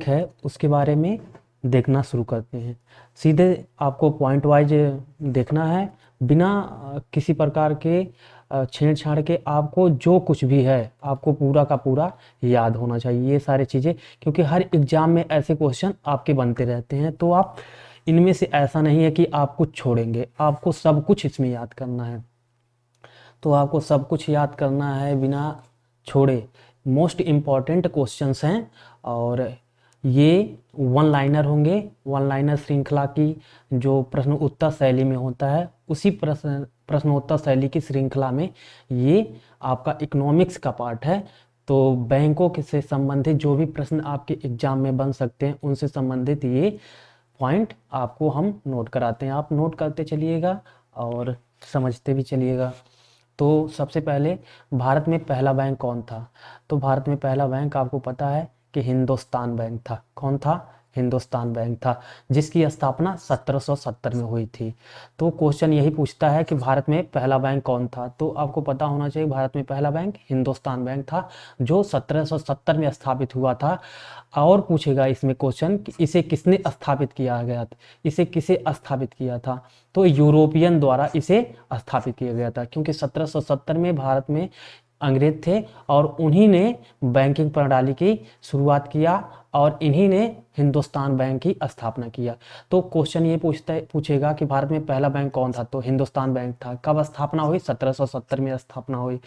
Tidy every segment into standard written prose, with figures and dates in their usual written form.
है उसके बारे में देखना शुरू करते हैं। सीधे आपको पॉइंट वाइज देखना है, बिना किसी प्रकार के छेड़छाड़ के। आपको जो कुछ भी है आपको पूरा का पूरा याद होना चाहिए ये सारी चीज़ें, क्योंकि हर एग्जाम में ऐसे क्वेश्चन आपके बनते रहते हैं। तो आप इनमें से ऐसा नहीं है कि आप कुछ छोड़ेंगे, आपको सब कुछ इसमें याद करना है। तो आपको सब कुछ याद करना है बिना छोड़े। मोस्ट इम्पॉर्टेंट क्वेश्चंस हैं और ये वन लाइनर होंगे। वन लाइनर श्रृंखला की जो प्रश्न उत्तर शैली में होता है, उसी प्रश्नोत्तर शैली की श्रृंखला में ये आपका इकोनॉमिक्स का पार्ट है। तो बैंकों के से संबंधित जो भी प्रश्न आपके एग्जाम में बन सकते हैं उनसे संबंधित ये पॉइंट आपको हम नोट कराते हैं। आप नोट करते चलिएगा और समझते भी चलिएगा। तो सबसे पहले भारत में पहला बैंक कौन था? तो भारत में पहला बैंक आपको पता है कि हिंदुस्तान बैंक था। कौन था? हिंदुस्तान बैंक था, जिसकी स्थापना 1770 में हुई थी। तो क्वेश्चन यही पूछता है कि भारत में पहला बैंक कौन था, तो आपको पता होना चाहिए भारत में पहला बैंक हिंदुस्तान बैंक था, जो 1770 में स्थापित हुआ था। और पूछेगा इसमें क्वेश्चन कि इसे किसने स्थापित किया गया था, इसे किसे स्थापित किया था? तो यूरोपियन द्वारा इसे स्थापित किया गया था, क्योंकि 1770 में भारत में अंग्रेज थे और उन्हीं ने बैंकिंग प्रणाली की शुरुआत किया और इन्हीं ने हिंदुस्तान बैंक की स्थापना किया। तो क्वेश्चन ये पूछेगा कि भारत में पहला बैंक कौन था, तो हिंदुस्तान बैंक था। कब स्थापना हुई? 1770 में स्थापना हुई।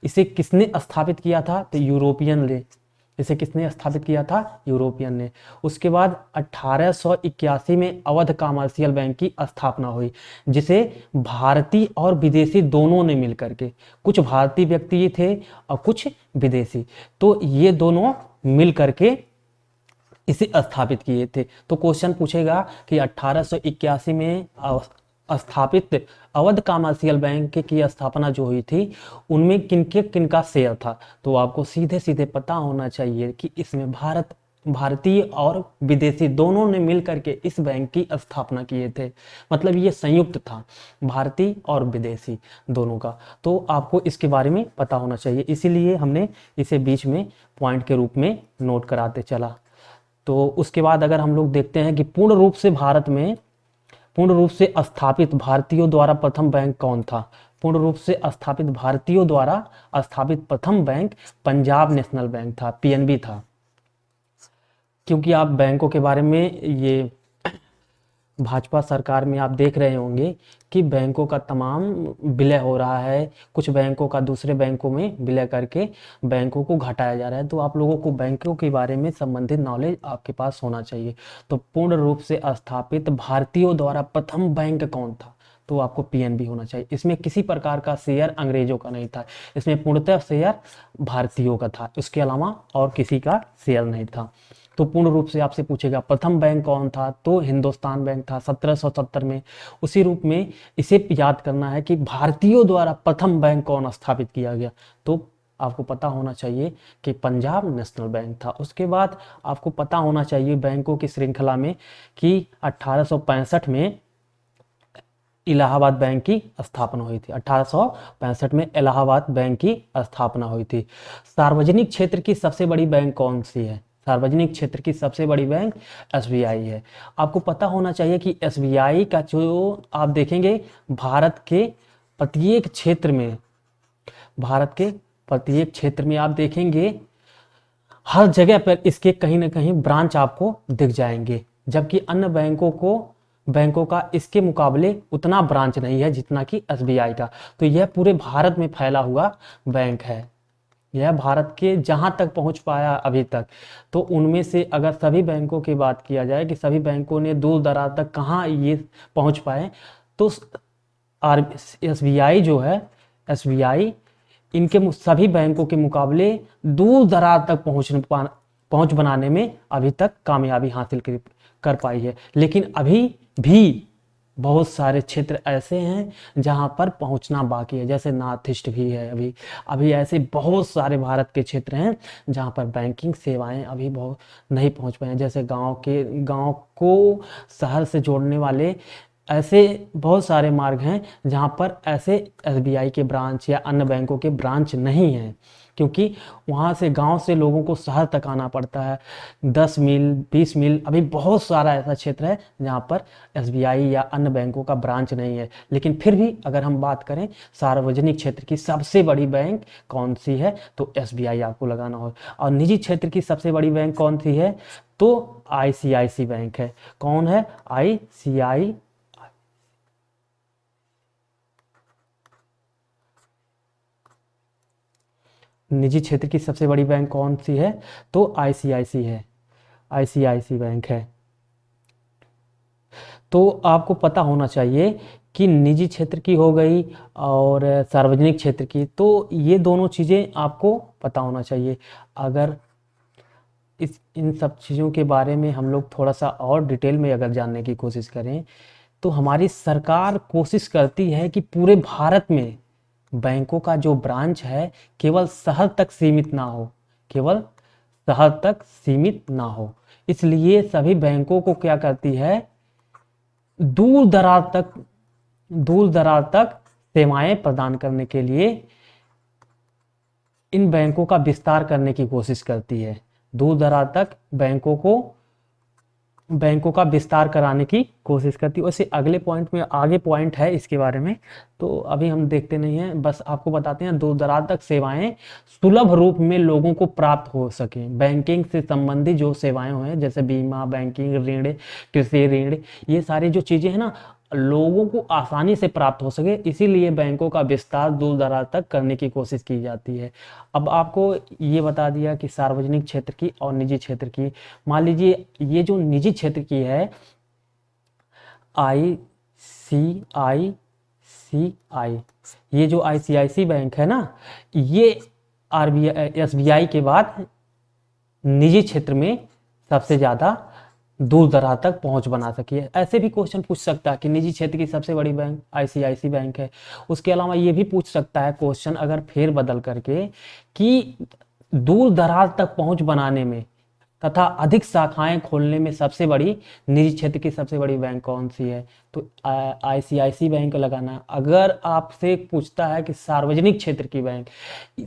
इसे किसने स्थापित किया था? तो यूरोपियन ने। इसे किसने स्थापित किया था? यूरोपियन ने। उसके बाद 1881 में अवध कमर्शियल बैंक की स्थापना हुई, जिसे भारतीय और विदेशी दोनों ने मिलकर के, कुछ भारतीय व्यक्ति थे और कुछ विदेशी, तो ये दोनों मिल करके इसे स्थापित किए थे। तो क्वेश्चन पूछेगा कि 1881 में स्थापित अवध कमर्शियल बैंक की स्थापना जो हुई थी उनमें किनका शेयर था? तो आपको सीधे सीधे पता होना चाहिए कि इसमें भारतीय और विदेशी दोनों ने मिलकर के इस बैंक की स्थापना किए थे। मतलब ये संयुक्त था, भारतीय और विदेशी दोनों का। तो आपको इसके बारे में पता होना चाहिए, इसीलिए हमने इसे बीच में पॉइंट के रूप में नोट कराते चला। तो उसके बाद अगर हम लोग देखते हैं कि पूर्ण रूप से स्थापित भारतीयों द्वारा प्रथम बैंक कौन था? पूर्ण रूप से स्थापित भारतीयों द्वारा स्थापित प्रथम बैंक पंजाब नेशनल बैंक था, पीएनबी था। क्योंकि आप बैंकों के बारे में ये भाजपा सरकार में आप देख रहे होंगे कि बैंकों का तमाम विलय हो रहा है, कुछ बैंकों का दूसरे बैंकों में विलय करके बैंकों को घटाया जा रहा है। तो आप लोगों को बैंकों के बारे में संबंधित नॉलेज आपके पास होना चाहिए। तो पूर्ण रूप से स्थापित भारतीयों द्वारा प्रथम बैंक कौन था? तो आपको पीएनबी होना चाहिए। इसमें किसी प्रकार का शेयर अंग्रेजों का नहीं था, इसमें पूर्णतः शेयर भारतीयों का था, उसके अलावा और किसी का शेयर नहीं था। तो पूर्ण रूप से आपसे पूछेगा प्रथम बैंक कौन था, तो हिंदुस्तान बैंक था 1770 में। उसी रूप में इसे याद करना है कि भारतीयों द्वारा प्रथम बैंक कौन स्थापित किया गया, तो आपको पता होना चाहिए कि पंजाब नेशनल बैंक था। उसके बाद आपको पता होना चाहिए बैंकों की श्रृंखला में कि 1865 में इलाहाबाद बैंक की स्थापना हुई थी। 1865 में इलाहाबाद बैंक की स्थापना हुई थी। सार्वजनिक क्षेत्र की सबसे बड़ी बैंक कौन सी है? सार्वजनिक क्षेत्र की सबसे बड़ी बैंक एसबीआई है। आपको पता होना चाहिए कि एसबीआई का जो आप देखेंगे भारत के प्रत्येक क्षेत्र में आप देखेंगे हर जगह पर इसके कहीं ना कहीं ब्रांच आपको दिख जाएंगे, जबकि अन्य बैंकों का इसके मुकाबले उतना ब्रांच नहीं है जितना कि एसबीआई का। तो यह पूरे भारत में फैला हुआ बैंक है। यह भारत के जहां तक पहुंच पाया अभी तक, तो उनमें से अगर सभी बैंकों की बात किया जाए कि सभी बैंकों ने दूर दराज तक कहां ये पहुंच पाए, तो एसबीआई जो है, एसबीआई इनके सभी बैंकों के मुकाबले दूर दराज तक पहुंच बनाने में अभी तक कामयाबी हासिल कर पाई है। लेकिन अभी भी बहुत सारे क्षेत्र ऐसे हैं जहां पर पहुंचना बाकी है, जैसे नॉर्थ ईस्ट भी है। अभी ऐसे बहुत सारे भारत के क्षेत्र हैं जहां पर बैंकिंग सेवाएं अभी बहुत नहीं पहुंच पाए हैं। जैसे गांव को शहर से जोड़ने वाले ऐसे बहुत सारे मार्ग हैं जहां पर ऐसे एसबीआई के ब्रांच या अन्य बैंकों के ब्रांच नहीं हैं। क्योंकि वहाँ से गांव से लोगों को शहर तक आना पड़ता है, 10 मील 20 मील। अभी बहुत सारा ऐसा क्षेत्र है जहाँ पर एसबीआई या अन्य बैंकों का ब्रांच नहीं है। लेकिन फिर भी अगर हम बात करें सार्वजनिक क्षेत्र की सबसे बड़ी बैंक कौन सी है, तो एसबीआई आपको लगाना हो। और निजी क्षेत्र की सबसे बड़ी बैंक कौन सी है, तो आईसीआईसी बैंक है। कौन है, आईसीआई। निजी क्षेत्र की सबसे बड़ी बैंक कौन सी है, तो आईसीआईसी है, आईसीआईसी बैंक है। तो आपको पता होना चाहिए कि निजी क्षेत्र की हो गई और सार्वजनिक क्षेत्र की, तो ये दोनों चीज़ें आपको पता होना चाहिए। अगर इन सब चीज़ों के बारे में हम लोग थोड़ा सा और डिटेल में अगर जानने की कोशिश करें, तो हमारी सरकार कोशिश करती है कि पूरे भारत में बैंकों का जो ब्रांच है केवल शहर तक सीमित ना हो, केवल शहर तक सीमित ना हो। इसलिए सभी बैंकों को क्या करती है, दूर दराज तक सेवाएं प्रदान करने के लिए इन बैंकों का विस्तार करने की कोशिश करती है। दूर दराज तक बैंकों का विस्तार कराने की कोशिश करती है। वैसे अगले पॉइंट में आगे पॉइंट है इसके बारे में, तो अभी हम देखते नहीं हैं, बस आपको बताते हैं दूर दराज तक सेवाएं सुलभ रूप में लोगों को प्राप्त हो सके। बैंकिंग से संबंधित जो सेवाएं हैं जैसे बीमा, बैंकिंग, ऋण, कृषि ऋण, ये सारी जो चीजें हैं ना, लोगों को आसानी से प्राप्त हो सके, इसीलिए बैंकों का विस्तार दूर दराज तक करने की कोशिश की जाती है। अब आपको ये बता दिया कि सार्वजनिक क्षेत्र की और निजी क्षेत्र की। मान लीजिए ये जो निजी क्षेत्र की है, आईसीआईसीआई, ये जो आईसीआईसी बैंक है ना, ये आरबीआई एसबीआई के बाद निजी क्षेत्र में सबसे ज्यादा दूर दराज तक पहुंच बना सकी है। ऐसे भी क्वेश्चन पूछ सकता है कि निजी क्षेत्र की सबसे बड़ी बैंक आईसीआईसी बैंक है। उसके अलावा ये भी पूछ सकता है क्वेश्चन अगर फेर बदल करके कि दूर दराज तक पहुंच बनाने में तथा अधिक शाखाएं खोलने में सबसे बड़ी निजी क्षेत्र की सबसे बड़ी बैंक कौन सी है, तो आईसीआईसी बैंक लगाना। अगर आपसे पूछता है कि सार्वजनिक क्षेत्र की बैंक,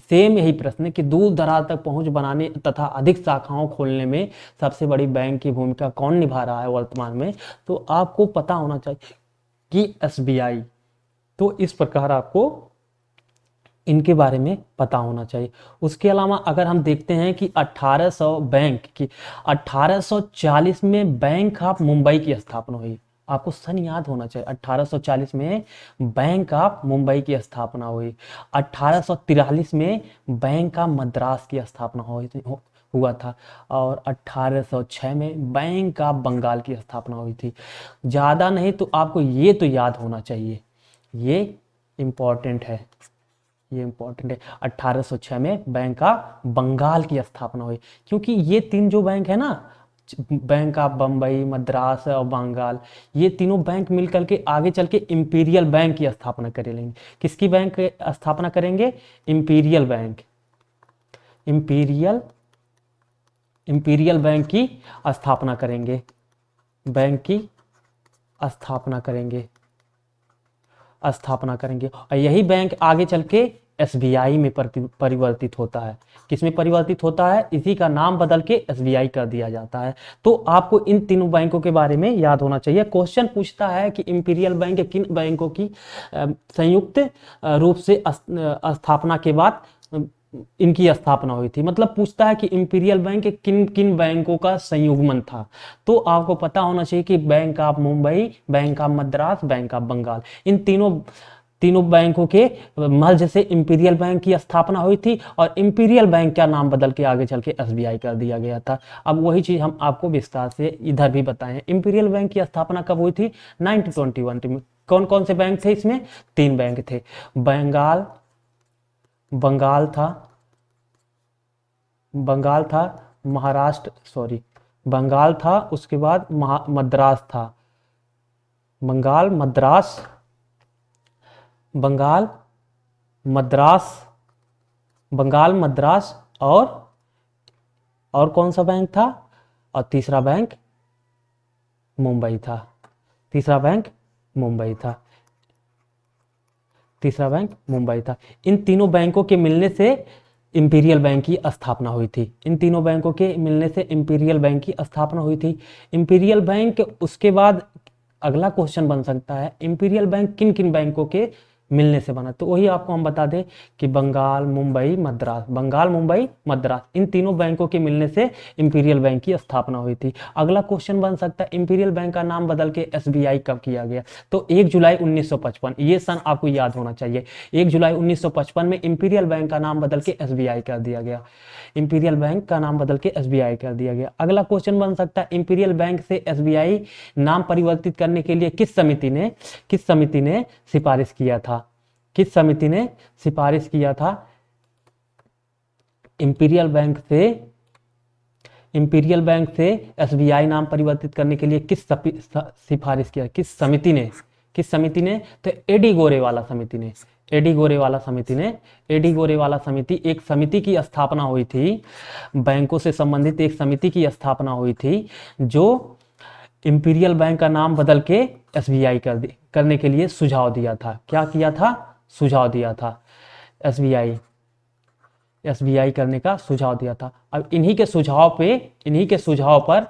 सेम यही प्रश्न है कि दूर दराज तक पहुंच बनाने तथा अधिक शाखाओं खोलने में सबसे बड़ी बैंक की भूमिका कौन निभा रहा है वर्तमान में, तो आपको पता होना चाहिए कि एसबीआई। तो इस प्रकार आपको इनके बारे में पता होना चाहिए। उसके अलावा अगर हम देखते हैं कि 1840 में बैंक ऑफ मुंबई की स्थापना हुई। आपको सन याद होना चाहिए, 1840 में बैंक ऑफ मुंबई की स्थापना हुई। 1843 में बैंक ऑफ मद्रास की स्थापना हुआ था और 1806 में बैंक ऑफ बंगाल की स्थापना हुई थी। ज़्यादा नहीं तो आपको ये तो याद होना चाहिए, ये इम्पॉर्टेंट है, ये इंपॉर्टेंट है। 1806 में बैंक ऑफ बंगाल की स्थापना हुई, क्योंकि ये तीन जो बैंक है ना, बैंक ऑफ बम्बई, मद्रास और बंगाल, ये तीनों बैंक मिलकर के आगे चल के इंपीरियल बैंक की स्थापना करेंगे। किसकी बैंक की स्थापना करेंगे, इंपीरियल बैंक, इंपीरियल बैंक की स्थापना करेंगे, बैंक की स्थापना करेंगे। और यही बैंक आगे चल के एसबीआई में परिवर्तित होता है। किसमें परिवर्तित होता है, इसी का नाम बदल के एसबीआई कर दिया जाता है। तो आपको इन तीनों बैंकों के बारे में याद होना चाहिए। क्वेश्चन पूछता है कि इंपीरियल बैंक किन बैंकों की संयुक्त रूप से स्थापना के बाद इनकी स्थापना हुई थी, मतलब पूछता है कि इंपीरियल बैंक किन किन बैंकों का संयुग्मन था। तो आपको पता होना चाहिए कि bank of Mumbai, bank of Madras, bank of Bengal, इन तीनों बैंकों के मर्ज से इंपीरियल बैंक की स्थापना हुई थी और इंपीरियल बैंक का नाम बदल के आगे चल के एसबीआई कर दिया गया था। अब वही चीज हम आपको विस्तार से इधर भी बताएं। इंपीरियल बैंक की स्थापना कब हुई थी, 1921 में। कौन कौन से बैंक थे इसमें, 3 बैंक थे, बंगाल था, महाराष्ट्र, सॉरी, बंगाल था, उसके बाद मद्रास था, बंगाल, मद्रास और कौन सा बैंक था, और तीसरा बैंक मुंबई था, इन तीनों बैंकों के मिलने से इंपीरियल बैंक की स्थापना हुई थी। इन तीनों बैंकों के मिलने से इंपीरियल बैंक की स्थापना हुई थी। इंपीरियल बैंक, उसके बाद अगला क्वेश्चन बन सकता है इंपीरियल बैंक किन किन बैंकों के मिलने से बना, तो वही आपको हम बता दें कि बंगाल, मुंबई, मद्रास, बंगाल, मुंबई, मद्रास, इन तीनों बैंकों के मिलने से इंपीरियल बैंक की स्थापना हुई थी। अगला क्वेश्चन बन सकता है इंपीरियल बैंक का नाम बदल के एसबीआई कब किया गया, तो 1 जुलाई 1955, ये सन आपको याद होना चाहिए। 1 जुलाई 1955 में इंपीरियल बैंक का नाम बदल के एसबीआई कर दिया गया। इंपीरियल बैंक का नाम बदल के एसबीआई कर दिया गया। अगला क्वेश्चन बन सकता है इंपीरियल बैंक से एसबीआई नाम परिवर्तित करने के लिए किस समिति ने सिफारिश किया था, किस समिति ने सिफारिश किया था इंपीरियल बैंक से एसबीआई नाम परिवर्तित करने के लिए सिफारिश किया, किस समिति ने, तो एडी गोरेवाला समिति, एक समिति की स्थापना हुई थी, बैंकों से संबंधित एक समिति की स्थापना हुई थी जो इंपीरियल बैंक का नाम बदल के एसबीआई करने के लिए सुझाव दिया था। क्या किया था? सुझाव दिया था। एसबीआई करने का सुझाव दिया था। अब इन्हीं के सुझाव पर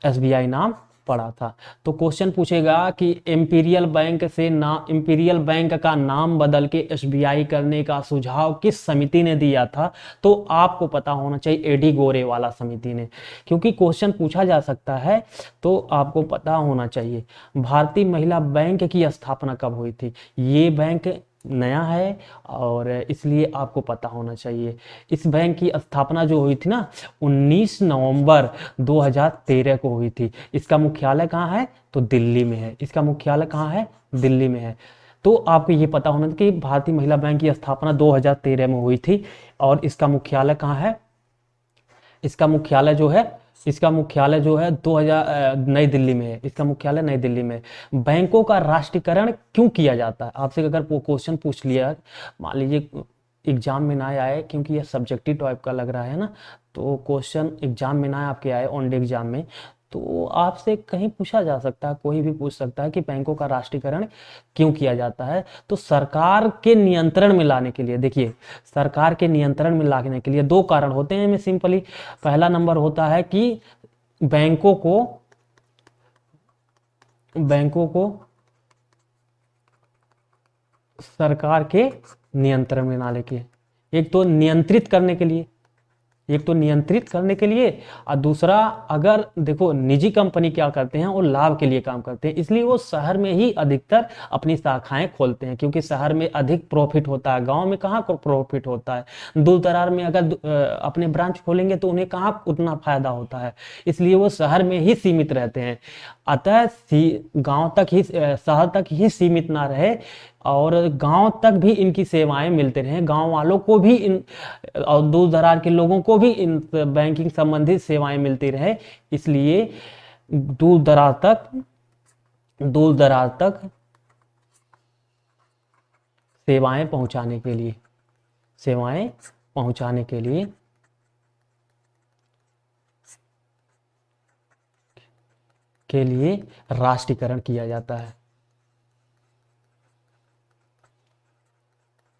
एसबीआई नाम पड़ा था। तो क्वेश्चन पूछेगा कि इंपीरियल बैंक का नाम बदल के एसबीआई करने का सुझाव किस समिति ने दिया था, तो आपको पता होना चाहिए एडी गोरेवाला समिति ने, क्योंकि क्वेश्चन पूछा जा सकता है तो आपको पता होना चाहिए। भारतीय महिला बैंक की स्थापना कब हुई थी? ये बैंक नया है और इसलिए आपको पता होना चाहिए। इस बैंक की स्थापना जो हुई थी ना 19 नवंबर 2013 को हुई थी। इसका मुख्यालय कहाँ है? तो दिल्ली में है। इसका मुख्यालय कहाँ है? दिल्ली में है। तो आपको ये पता होना चाहिए कि भारतीय महिला बैंक की स्थापना 2013 में हुई थी और इसका मुख्यालय कहाँ है? इसका मुख्यालय जो है 2000 नई दिल्ली में है। इसका मुख्यालय नई दिल्ली में है। बैंकों का राष्ट्रीयकरण क्यों किया जाता है? आपसे अगर क्वेश्चन पूछ लिया, मान लीजिए एग्जाम में ना आए, क्योंकि ये सब्जेक्टिव टाइप का लग रहा है ना, तो क्वेश्चन एग्जाम में ना आपके आए ऑन डे एग्जाम में, तो आपसे कहीं पूछा जा सकता है, कोई भी पूछ सकता है कि बैंकों का राष्ट्रीयकरण क्यों किया जाता है। तो सरकार के नियंत्रण में लाने के लिए, देखिए सरकार के नियंत्रण में लाने के लिए 2 कारण होते हैं। में सिंपली पहला नंबर होता है कि बैंकों को सरकार के नियंत्रण में लाने के लिए, एक तो नियंत्रित करने के लिए और दूसरा, अगर देखो निजी कंपनी क्या करते हैं, वो लाभ के लिए काम करते हैं, इसलिए वो शहर में ही अधिकतर अपनी शाखाएं खोलते हैं, क्योंकि शहर में अधिक प्रॉफिट होता है। गांव में कहाँ प्रॉफिट होता है? दूर दरार में अगर अपने ब्रांच खोलेंगे तो उन्हें कहाँ उतना फायदा होता है, इसलिए वो शहर में ही सीमित रहते हैं। अतः शहर तक ही सीमित ना रहे और गांव तक भी इनकी सेवाएं मिलते रहे, गांव वालों को भी और दूर दरार के लोगों को भी इन बैंकिंग संबंधित सेवाएं मिलती रहे, इसलिए दूर दरार तक सेवाएं पहुंचाने के लिए राष्ट्रीयकरण किया जाता है।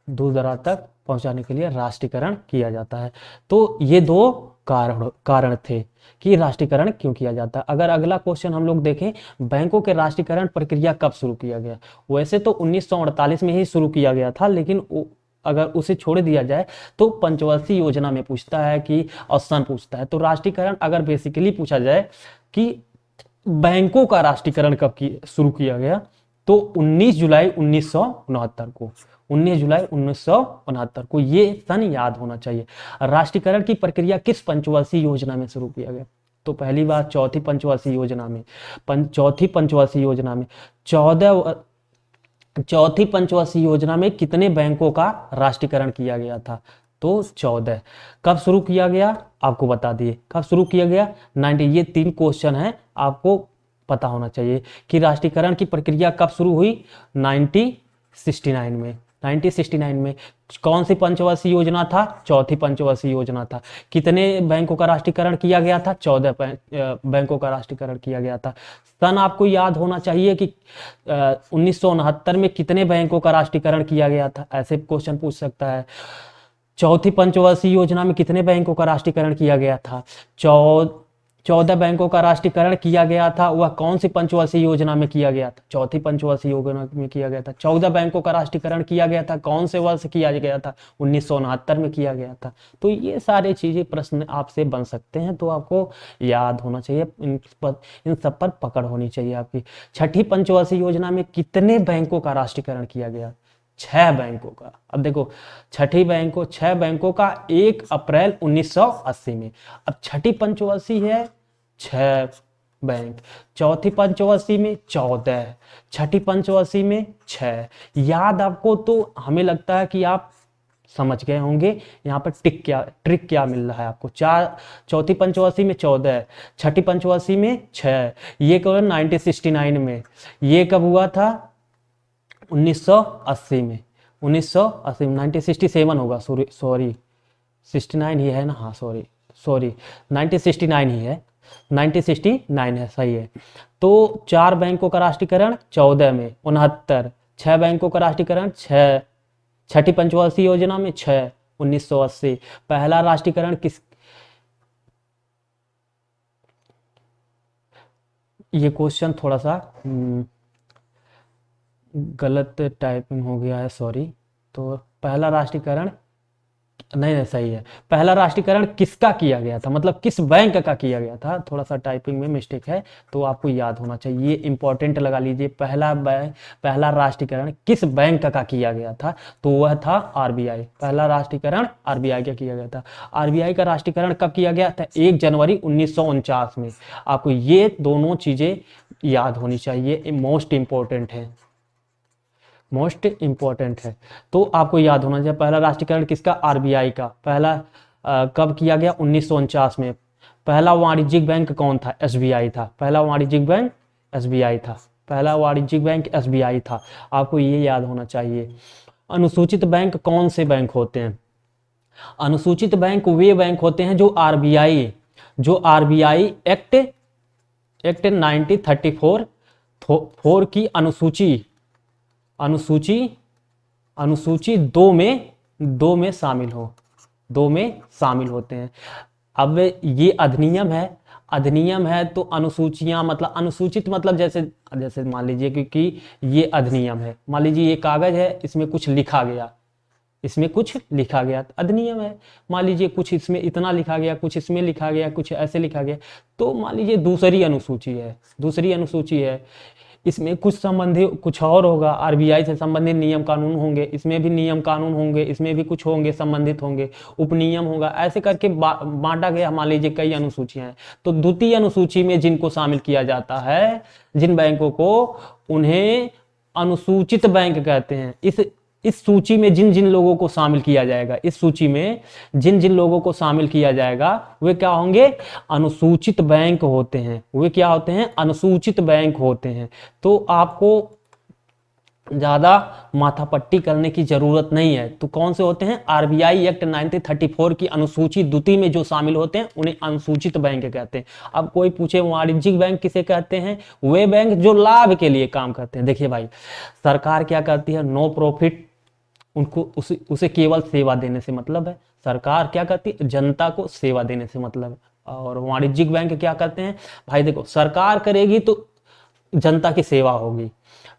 दूर दराज तक पहुंचाने के लिए राष्ट्रीयकरण किया जाता है। तो ये 2 कारण थे कि राष्ट्रीयकरण क्यों किया जाता है। अगर अगला क्वेश्चन हम लोग देखें, बैंकों के राष्ट्रीयकरण प्रक्रिया कब शुरू किया गया? वैसे तो 1948 में ही शुरू किया गया था, लेकिन अगर उसे छोड़ दिया जाए तो पंचवर्षीय योजना में पूछता है कि ऑप्शन पूछता है। तो राष्ट्रीयकरण अगर बेसिकली पूछा जाए कि बैंकों का राष्ट्रीयकरण कब शुरू किया गया, तो 19 जुलाई 1969 को, 19 जुलाई 1969 को, ये सन याद होना चाहिए। राष्ट्रीयकरण की प्रक्रिया किस पंचवर्षीय योजना में शुरू किया गया? तो पहली बात चौथी पंचवर्षीय योजना में, चौथी पंचवर्षीय योजना में कितने बैंकों का राष्ट्रीयकरण किया गया था? तो 14। कब शुरू किया गया? आपको बता दिए कब शुरू किया गया। 90। ये 3 क्वेश्चन है, आपको पता होना चाहिए कि राष्ट्रीयकरण की प्रक्रिया कब शुरू हुई। 1969 में। 1969 में कौन सी पंचवर्षीय योजना था? चौथी पंचवर्षीय योजना था। कितने बैंकों का राष्ट्रीयकरण किया गया था? 14 बैंकों का राष्ट्रीयकरण किया गया था। सन आपको याद होना चाहिए कि 1969 में कितने बैंकों का राष्ट्रीयकरण किया गया था, ऐसे क्वेश्चन पूछ सकता है। चौथी पंचवर्षीय योजना में कितने बैंकों का राष्ट्रीयकरण किया गया था? 14 बैंकों का राष्ट्रीयकरण किया गया था। वह कौन सी पंचवर्षीय योजना में किया गया था? चौथी पंचवर्षीय योजना में किया गया था। 14 बैंकों का राष्ट्रीयकरण किया गया था, कौन से वर्ष किया गया था? 1969 में किया गया था। तो ये सारे चीजें प्रश्न आपसे बन सकते हैं, तो आपको याद होना चाहिए, इन सब पर पकड़ होनी चाहिए आपकी। छठी पंचवर्षीय योजना में कितने बैंकों का राष्ट्रीयकरण किया गया? 6 बैंकों का। अब देखो, 6 बैंकों का 1 अप्रैल 1980 में। अब छठी पंचवर्षीय है 6 बैंक, चौथी पंचवर्षीय में 14, छठी पंचवर्षीय में 6। याद आपको, तो हमें लगता है कि आप समझ गए होंगे यहाँ पर ट्रिक क्या मिल रहा है आपको। चौथी पंचवर्षीय में 14, छठी पंचवर्षीय में 6। ये कब 1969 में, ये कब हुआ था? 1980 में। 1980 में 1967 होगा, सॉरी 69 ही है ना, हाँ सॉरी 1969 ही है, 1969 है, सही है। तो 4 बैंकों का राष्ट्रीयकरण 14 में 69, 6 बैंकों का राष्ट्रीयकरण 6, छठी पंचवर्षीय योजना में 6, 1980। पहला राष्ट्रीयकरण ये क्वेश्चन थोड़ा सा गलत टाइपिंग हो गया है, सॉरी। तो पहला राष्ट्रीयकरण नहीं सही है। पहला राष्ट्रीयकरण किसका किया गया था, मतलब किस बैंक का किया गया था? थोड़ा सा टाइपिंग में मिस्टेक है, तो आपको याद होना चाहिए, ये इंपॉर्टेंट लगा लीजिए। पहला राष्ट्रीयकरण किस बैंक का किया गया था? तो वह था आरबीआई। पहला राष्ट्रीयकरण आरबीआई का किया गया था। आरबीआई का राष्ट्रीयकरण कब किया गया था? 1 जनवरी 1949 में। आपको ये दोनों चीजें याद होनी चाहिए, मोस्ट इंपॉर्टेंट है, मोस्ट इंपॉर्टेंट है। तो आपको याद होना चाहिए पहला राष्ट्रीयकरण किसका? आरबीआई का। पहला कब किया गया? 1949 में। पहला वाणिज्यिक बैंक कौन था? एसबीआई था। पहला वाणिज्यिक बैंक एसबीआई था। पहला वाणिज्यिक बैंक एसबीआई था। आपको ये याद होना चाहिए। अनुसूचित बैंक कौन से बैंक होते हैं? अनुसूचित बैंक वे बैंक होते हैं जो आरबीआई एक्ट 1934 की अनुसूची 2 में शामिल होते हैं। अब ये अधिनियम है तो अनुसूचियां मतलब अनुसूचित मतलब जैसे मान लीजिए, क्योंकि ये अधिनियम है, मान लीजिए ये कागज है, इसमें कुछ लिखा गया तो अधिनियम है। मान लीजिए कुछ इसमें इतना लिखा गया, कुछ इसमें लिखा गया, कुछ ऐसे लिखा गया, तो मान लीजिए दूसरी अनुसूची है। इसमें कुछ और होगा, आरबीआई से संबंधित नियम कानून होंगे, इसमें भी नियम कानून होंगे, इसमें भी कुछ होंगे, संबंधित होंगे, उपनियम होगा, ऐसे करके बांटा गया। मान लीजिए कई अनुसूचियां हैं, तो द्वितीय अनुसूची में जिनको शामिल किया जाता है, जिन बैंकों को, उन्हें अनुसूचित बैंक कहते हैं। इस सूची में जिन जिन लोगों को शामिल किया जाएगा, वे क्या होंगे? अनुसूचित बैंक होते हैं। वे क्या होते हैं? अनुसूचित बैंक होते हैं। तो आपको ज्यादा माथापट्टी करने की जरूरत नहीं है। तो कौन से होते हैं? आरबीआई एक्ट 1934 की अनुसूची द्वितीय में जो शामिल होते हैं, उन्हें अनुसूचित बैंक कहते हैं। अब कोई पूछे वाणिज्यिक बैंक किसे कहते हैं? वे बैंक जो लाभ के लिए काम करते हैं। देखिए भाई, सरकार क्या करती है? नो प्रॉफिट, उनको उसे केवल सेवा देने से मतलब है। सरकार क्या करती है? जनता को सेवा देने से मतलब है। और वाणिज्यिक बैंक क्या करते हैं? भाई देखो, सरकार करेगी तो जनता की सेवा होगी,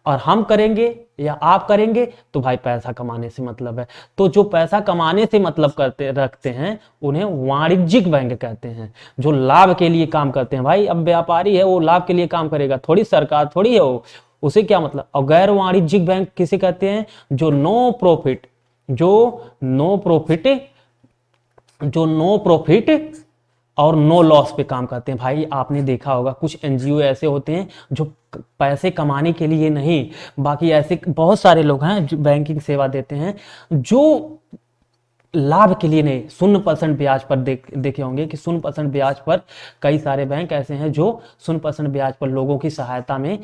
और हम करेंगे या आप करेंगे तो भाई पैसा कमाने से मतलब है। तो जो पैसा कमाने से मतलब रखते हैं, उन्हें वाणिज्यिक बैंक कहते हैं। जो लाभ के लिए काम करते हैं, भाई अब व्यापारी है, वो लाभ के लिए काम करेगा, थोड़ी सरकार थोड़ी है वो, उसे क्या मतलब। और गैर वाणिज्यिक बैंक किसे कहते हैं? जो नो प्रॉफिट और नो लॉस पे काम करते हैं। भाई आपने देखा होगा कुछ एनजीओ ऐसे होते हैं जो पैसे कमाने के लिए नहीं, बाकी ऐसे बहुत सारे लोग हैं जो बैंकिंग सेवा देते हैं, जो लाभ के लिए नहीं, 0% ब्याज पर देखे होंगे कि 0% ब्याज पर कई सारे बैंक ऐसे हैं जो 0% ब्याज पर लोगों की सहायता में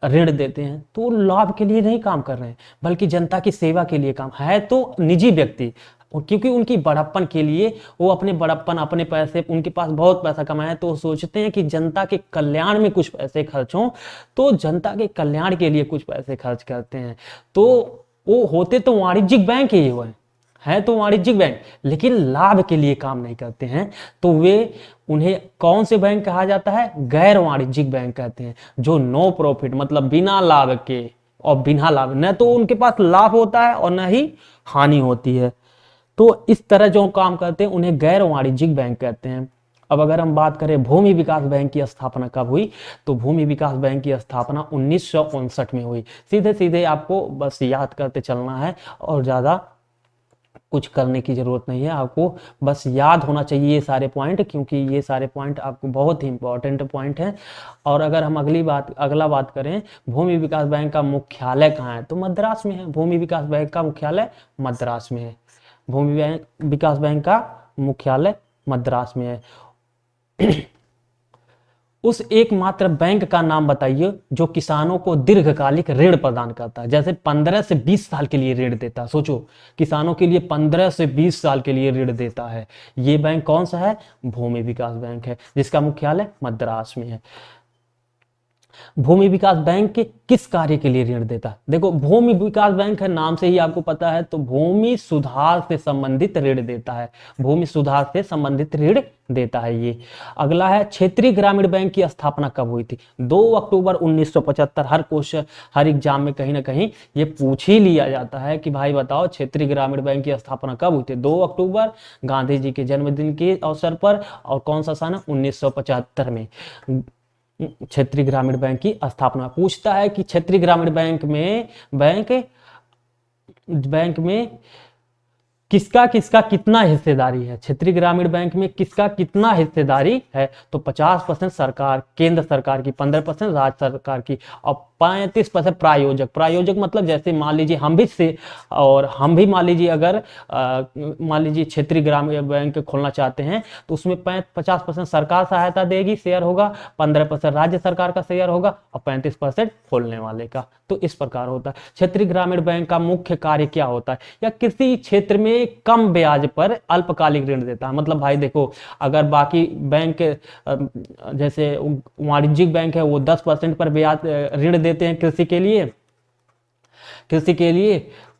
ऋण देते हैं। तो लाभ के लिए नहीं काम कर रहे हैं, बल्कि जनता की सेवा के लिए काम है। तो निजी व्यक्ति, क्योंकि उनकी बड़प्पन के लिए, वो अपने पैसे, उनके पास बहुत पैसा कमाया, तो वो सोचते हैं कि जनता के कल्याण में कुछ पैसे खर्च हों, तो जनता के कल्याण के लिए कुछ पैसे खर्च करते हैं। तो वो होते तो वाणिज्यिक बैंक ही हुए, हैं तो वाणिज्यिक बैंक, लेकिन लाभ के लिए काम नहीं करते हैं, तो वे उन्हें कौन से बैंक कहा जाता है? गैर वाणिज्यिक बैंक कहते हैं, जो नो प्रॉफिट मतलब बिना लाभ के, और बिना लाभ, न तो उनके पास लाभ होता है और न ही हानि होती है। तो इस तरह जो काम करते हैं उन्हें गैर वाणिज्यिक बैंक कहते हैं। अब अगर हम बात करें भूमि विकास बैंक की स्थापना कब हुई, तो भूमि विकास बैंक की स्थापना 1959 में हुई। सीधे सीधे आपको बस याद करते चलना है और ज़्यादा कुछ करने की जरूरत नहीं है, आपको बस याद होना चाहिए ये सारे पॉइंट, क्योंकि ये सारे पॉइंट आपको बहुत ही इंपॉर्टेंट पॉइंट हैं। और अगर हम अगला बात करें, भूमि विकास बैंक का मुख्यालय कहाँ है, तो मद्रास में है। भूमि विकास बैंक का मुख्यालय मद्रास में है। विकास बैंक का मुख्यालय मद्रास में है। उस एकमात्र बैंक का नाम बताइए जो किसानों को दीर्घकालिक ऋण प्रदान करता है, जैसे 15 से 20 साल के लिए ऋण देता है। सोचो, किसानों के लिए 15 से 20 साल के लिए ऋण देता है। ये बैंक कौन सा है? भूमि विकास बैंक है, जिसका मुख्यालय मद्रास में है। भूमि विकास बैंक किस कार्य के लिए ऋण देता है? देखो, भूमि विकास बैंक है, नाम से ही आपको पता है, तो भूमि सुधार से संबंधित ऋण देता है। भूमि सुधार से संबंधित ऋण देता है ये। अगला है, क्षेत्रीय ग्रामीण बैंक की स्थापना कब हुई थी? 2 अक्टूबर 1975। हर क्वेश्चन, हर एग्जाम में कहीं ना कहीं ये पूछ ही लिया जाता है कि भाई बताओ क्षेत्रीय ग्रामीण बैंक की स्थापना कब हुई थी? 2 अक्टूबर, गांधी जी के जन्मदिन के अवसर पर। और कौन सा सन? 1975 में क्षेत्रीय ग्रामीण बैंक की स्थापना। पूछता है कि क्षेत्रीय ग्रामीण बैंक में किसका किसका कितना हिस्सेदारी है? क्षेत्रीय ग्रामीण बैंक में किसका कितना हिस्सेदारी है? तो 50% सरकार, केंद्र सरकार की, 15% राज्य सरकार की, और 35% प्रायोजक मतलब जैसे मान लीजिए हम भी मान लीजिए अगर मान लीजिए क्षेत्रीय ग्रामीण बैंक खोलना चाहते हैं, तो उसमें 50% सरकार सहायता देगी, शेयर होगा, 15% राज्य सरकार का शेयर होगा, और 35% खोलने वाले का। तो इस प्रकार होता है। क्षेत्रीय ग्रामीण बैंक का मुख्य कार्य क्या होता है? या किसी क्षेत्र में कम ब्याज पर अल्पकालिक ऋण देता है। मतलब भाई देखो, अगर बाकी बैंक जैसे वाणिज्यिक बैंक है, वो 10% पर ब्याज ऋण देते हैं कृषि के लिए,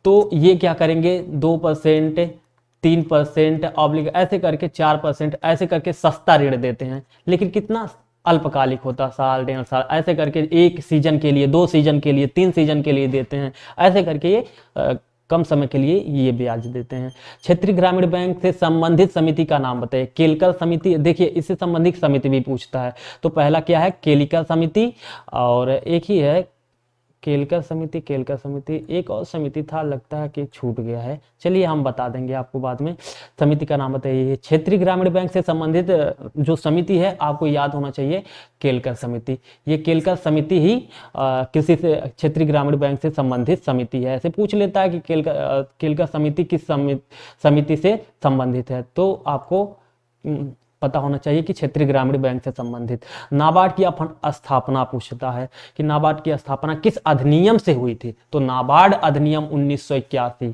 तो ये क्या करेंगे? 2%, 3% ऑब्लिक ऐसे करके 4% ऐसे करके सस्ता ऋण देते हैं। लेकिन कितना अल्पकालिक होता है, साल, 1.5 साल, ऐसे करके 1 सीजन के लिए, 2 सीजन के लिए, 3 सीजन के लिए देते हैं। ऐसे करके ये कम समय के लिए ये ब्याज देते हैं। क्षेत्रीय ग्रामीण बैंक से संबंधित समिति का नाम बताइए। केलकर समिति, देखिए इससे संबंधित समिति भी पूछता है। तो पहला क्या है? केलिकर समिति, और एक ही है केलकर समिति। एक और समिति था, लगता है कि छूट गया है, चलिए हम बता देंगे आपको बाद में। समिति का नाम बताइए। क्षेत्रीय ग्रामीण बैंक से संबंधित जो समिति है, आपको याद होना चाहिए, केलकर समिति। ये केलकर समिति ही किसी से क्षेत्रीय ग्रामीण बैंक से संबंधित समिति है। ऐसे पूछ लेता है कि केलकर समिति किस समिति से संबंधित है, तो आपको पता होना चाहिए कि क्षेत्रीय ग्रामीण बैंक से संबंधित। नाबार्ड की स्थापना पूछता है कि नाबार्ड की स्थापना किस अधिनियम से हुई थी? तो नाबार्ड अधिनियम 1981,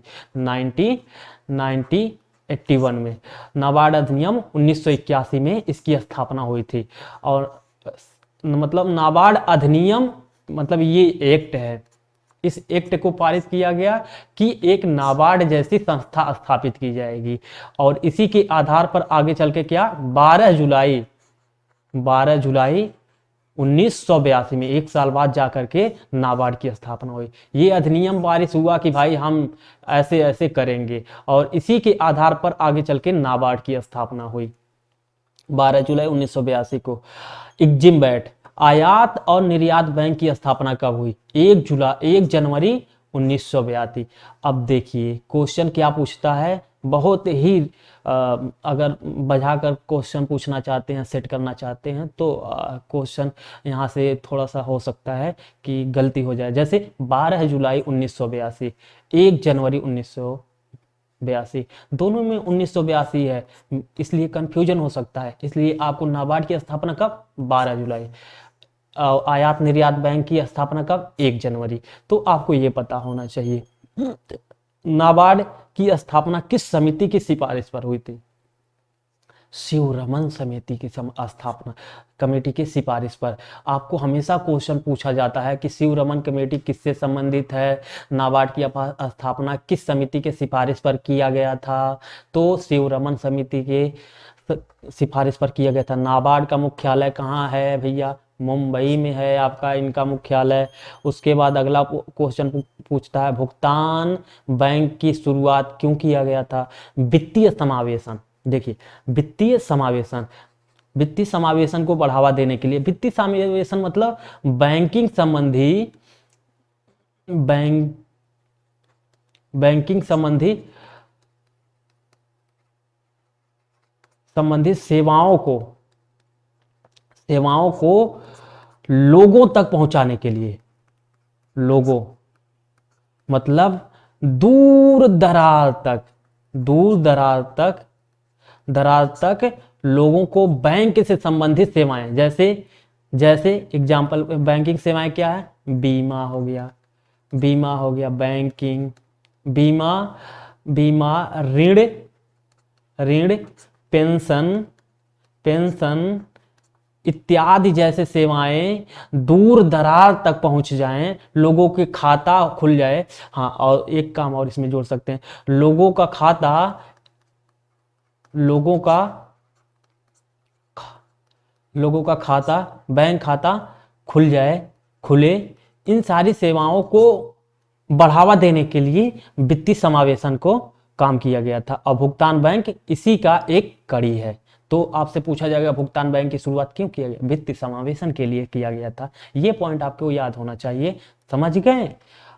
1981 में, नाबार्ड अधिनियम 1981 में इसकी स्थापना हुई थी। और मतलब नाबार्ड अधिनियम मतलब ये एक्ट है, इस एक्ट को पारित किया गया कि एक नाबार्ड जैसी संस्था स्थापित की जाएगी। और इसी के आधार पर आगे चल के क्या, 12 जुलाई 1982 में, 1 साल बाद जाकर के नाबार्ड की स्थापना हुई। ये अधिनियम पारित हुआ कि भाई हम ऐसे ऐसे करेंगे, और इसी के आधार पर आगे चल के नाबार्ड की स्थापना हुई 12 जुलाई 1982 को। एग्जिम बैट, आयात और निर्यात बैंक की स्थापना कब हुई? 1 जनवरी 1982। अब देखिए क्वेश्चन क्या पूछता है, बहुत ही अगर बजाकर क्वेश्चन पूछना चाहते हैं, सेट करना चाहते हैं, तो क्वेश्चन यहाँ से थोड़ा सा हो सकता है कि गलती हो जाए। जैसे 12 जुलाई 1982, 1 जनवरी 1982, दोनों में 1982 है, इसलिए कंफ्यूजन हो सकता है। इसलिए आपको नाबार्ड की स्थापना कब? 12 जुलाई। आयात निर्यात बैंक की स्थापना कब? 1 जनवरी। तो आपको ये पता होना चाहिए। नाबार्ड की स्थापना किस समिति की सिफारिश पर हुई थी? शिवरमन समिति की स्थापना, कमेटी की सिफारिश पर। आपको हमेशा क्वेश्चन पूछा जाता है कि शिवरमन कमेटी किससे संबंधित है, नाबार्ड की स्थापना किस समिति के सिफारिश पर किया गया था, तो शिवरमन समिति के सिफारिश पर किया गया था। नाबार्ड का मुख्यालय कहाँ है भैया, मुंबई में है आपका इनका मुख्यालय। उसके बाद अगला क्वेश्चन पूछता है भुगतान बैंक की शुरुआत क्यों किया गया था। वित्तीय समावेशन, देखिए वित्तीय समावेशन को बढ़ावा देने के लिए। वित्तीय समावेशन मतलब बैंकिंग संबंधी सेवाओं को लोगों तक पहुंचाने के लिए। लोगों मतलब दूर दराज तक लोगों को बैंक से संबंधित सेवाएं, जैसे एग्जांपल बैंकिंग सेवाएं क्या है, बीमा हो गया बैंकिंग, बीमा ऋण पेंशन इत्यादि जैसे सेवाएं दूर दराज तक पहुंच जाएं, लोगों के खाता खुल जाए। हाँ, और एक काम और इसमें जोड़ सकते हैं, लोगों का खाता बैंक खाता खुले। इन सारी सेवाओं को बढ़ावा देने के लिए वित्तीय समावेशन को काम किया गया था, और भुगतान बैंक इसी का एक कड़ी है। तो आपसे पूछा जाएगा भुगतान बैंक की शुरुआत क्यों किया गया, वित्तीय समावेशन के लिए किया गया था। ये पॉइंट आपको याद होना चाहिए, समझ गए।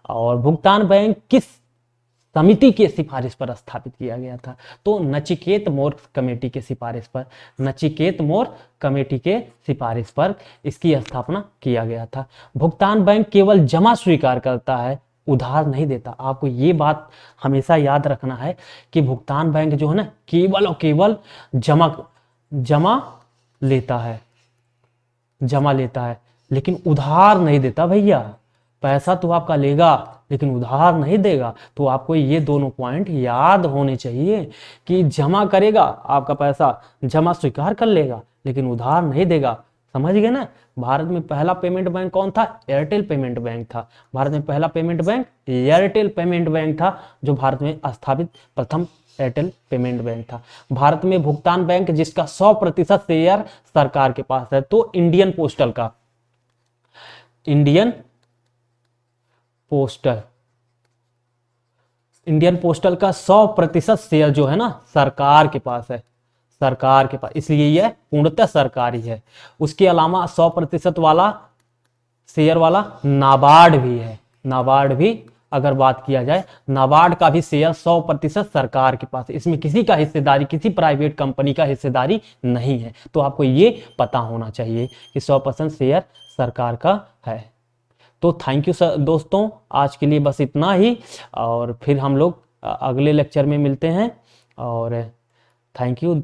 और भुगतान बैंक किस समिति की सिफारिश पर स्थापित किया गया था, तो नचिकेत मोर कमेटी के सिफारिश पर इसकी स्थापना किया गया था। भुगतान बैंक केवल जमा स्वीकार करता है, उधार नहीं देता। आपको ये बात हमेशा याद रखना है कि भुगतान बैंक जो है ना, केवल और केवल जमा लेता है, लेकिन उधार नहीं देता भैया। पैसा तो आपका लेगा लेकिन उधार नहीं देगा। तो आपको ये दोनों पॉइंट याद होने चाहिए कि जमा करेगा, आपका पैसा जमा स्वीकार कर लेगा लेकिन उधार नहीं देगा। समझ गए ना। भारत में पहला पेमेंट बैंक कौन था, एयरटेल पेमेंट बैंक था। भारत में पहला payment bank Airtel payment bank था, जो भारत में स्थापित प्रथम एयरटेल पेमेंट बैंक था। भारत में भुगतान बैंक जिसका 100% शेयर सरकार के पास है, तो इंडियन पोस्टल का 100% शेयर जो है ना, सरकार के पास है, इसलिए यह पूर्णतः सरकारी है। उसके अलावा 100% वाला शेयर वाला नाबार्ड भी है। नाबार्ड भी अगर बात किया जाए, नाबार्ड का भी शेयर 100% सरकार के पास है। इसमें किसी का हिस्सेदारी, किसी प्राइवेट कंपनी का हिस्सेदारी नहीं है। तो आपको ये पता होना चाहिए कि 100% शेयर सरकार का है। तो थैंक यू सर दोस्तों, आज के लिए बस इतना ही, और फिर हम लोग अगले लेक्चर में मिलते हैं। और थैंक यू।